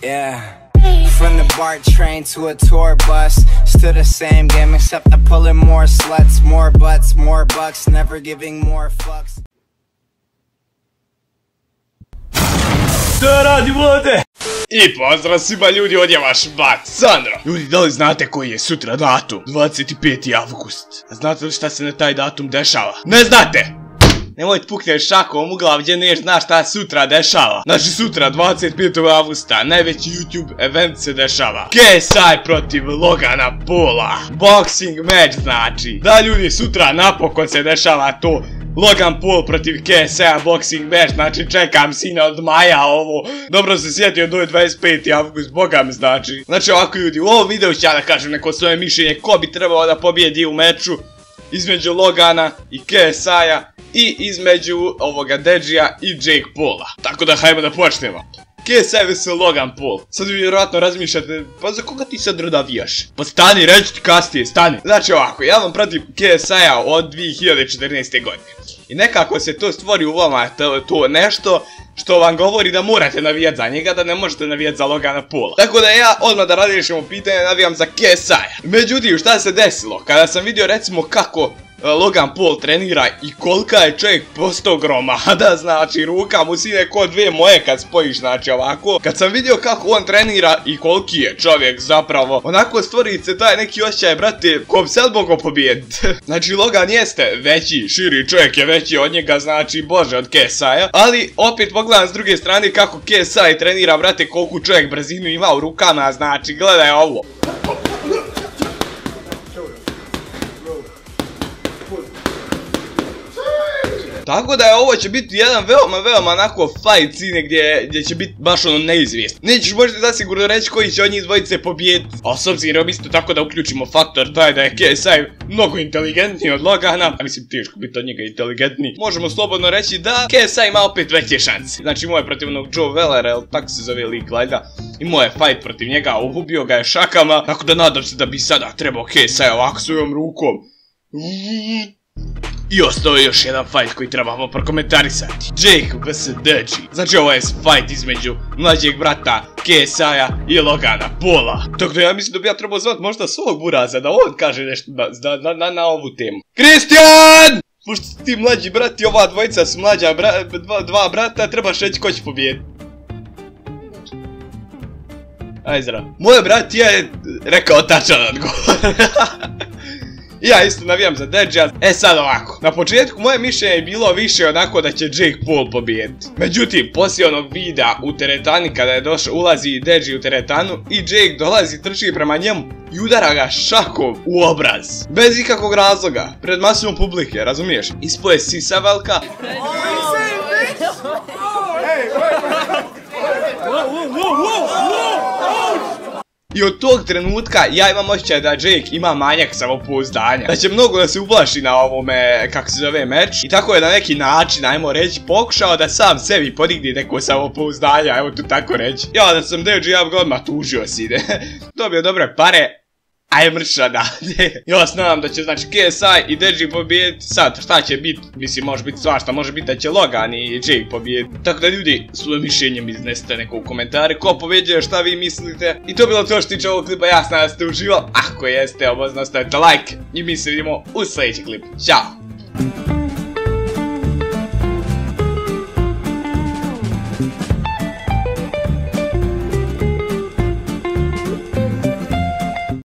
Yeah. From the BART train to a tour bus, still the same game except I'm pulling more sluts, more butts, more bucks, never giving more fucks. Šta radimo ovdje? I pozdrav svima ljudi, ovdje je vaš brat Sandro. Ljudi, da li znate koji je sutra datum? 25. avgust. A znate li šta se na taj datum dešava? Ne znate! Nemojte pukneš šakom u glav gdje ne znaš šta sutra dešava. Znači sutra 25. avgusta najveći YouTube event se dešava. KSI protiv Logana Paula. Boxing match znači. Da ljudi, sutra napokon se dešava to. Logan Paul protiv KSI-a boxing match, znači čekam sina od maja ovo. Dobro se sjetio do 25. avgust, boga mi znači. Znači ovako ljudi, u ovom videu ću ja da kažem neko svoje mišljenje ko bi trebao da pobjedi u meču između Logana i KSI-a i između ovoga Deđija i Jake Paula. Tako da hajmo da počnemo. KSI vs Logan Paul. Sad vi vjerojatno razmišljate, pa za koga ti sad navijaš? Pa stani, reći ti kasnije, stani. Znači ovako, ja vam pratim KSI-a od 2014. godine. I nekako se to stvori u vama, to nešto što vam govori da morate navijati za njega, da ne možete navijati za Logana Paula. Tako da ja odmah da razriješimo pitanje, navijam za KSI-a. Međutim, šta se desilo? Kada sam vidio recimo kako Logan Paul trenira i kolika je čovjek postao gromada, znači ruka mu sine ko dvije moje kad spojiš, znači ovako. Kad sam vidio kako on trenira i koliki je čovjek zapravo, onako stvori se taj neki osjećaj, brate, ko bi sad mogao pobijediti. Znači Logan jeste veći, širi čovjek je veći od njega, znači bože od KSI-a. Ali opet pogledam s druge strane kako KSI trenira, brate, koliku čovjek brzinu ima u rukama, znači gledaj ovo. Tako da je ovo će biti jedan veoma onako fight scene gdje će biti baš ono neizvjesno. Nećeš možete zasigurno reći koji će od njih dvojice pobijediti. A s obzirom isto tako da uključimo faktor taj da je KSI mnogo inteligentniji od Logana. A mislim teško biti od njega inteligentniji. Možemo slobodno reći da KSI ima opet veće šanse. Znači moje protiv onog Joe Wellera, jel tako se zove lik valjda. I moje fight protiv njega, ubio ga je šakama. Tako da nadam se da bi sada trebao KSI ovako svojom rukom. I ostao je još jedan fight koji trebamo prokomentarisati. Jake vs Deđi. Znači ovo je fight između mlađeg brata KSI-a i Logana Paula. Tako da ja mislim da bi ja trebao zvati možda svog buraza da on kaže nešto na ovu temu. Kristijan! Pošto su ti mlađi brati, ova dvojica su mlađa dva brata, trebaš reći ko će pobijediti. Aj zdravo. Moj brat je rekao tačan odgovor. Ja isto navijam za Deđija. E sad ovako, na početku moje mišljenje je bilo više onako da će Jake Paul pobijediti. Međutim, poslije onog videa u teretani kada je došao, ulazi Deđi u teretanu i Jake dolazi, trči prema njemu i udara ga šakom u obraz. Bez ikakvog razloga, pred masom publike, razumiješ? Ispoje sisa velika. I od tog trenutka ja imam osjećaj da Jake ima manjak samopouzdanja. Da će mnogo da se uplaši na ovome, kako se zove, meč. I tako je na neki način, ajmo reći, pokušao da sam sebi podigne neko samopouzdanja, evo tu tako reći. Ja da sam Deđi, ja bi odmah tužio si ide. Dobio dobre pare. Aj mrša dalje. Ja znam da će znači KSI i Deđi pobijediti. Sad šta će biti, mislim može biti svašta, može biti da će Logan i Jake pobijediti. Tako da ljudi, svoje mišljenje mi iznesite neko u komentare, ko pobjeđuje, šta vi mislite. I to je bilo to što tiče ovog klipa, ja sam da ste uživali. Ako jeste, obozno stavite like i mi se vidimo u sljedeći klip. Ćao!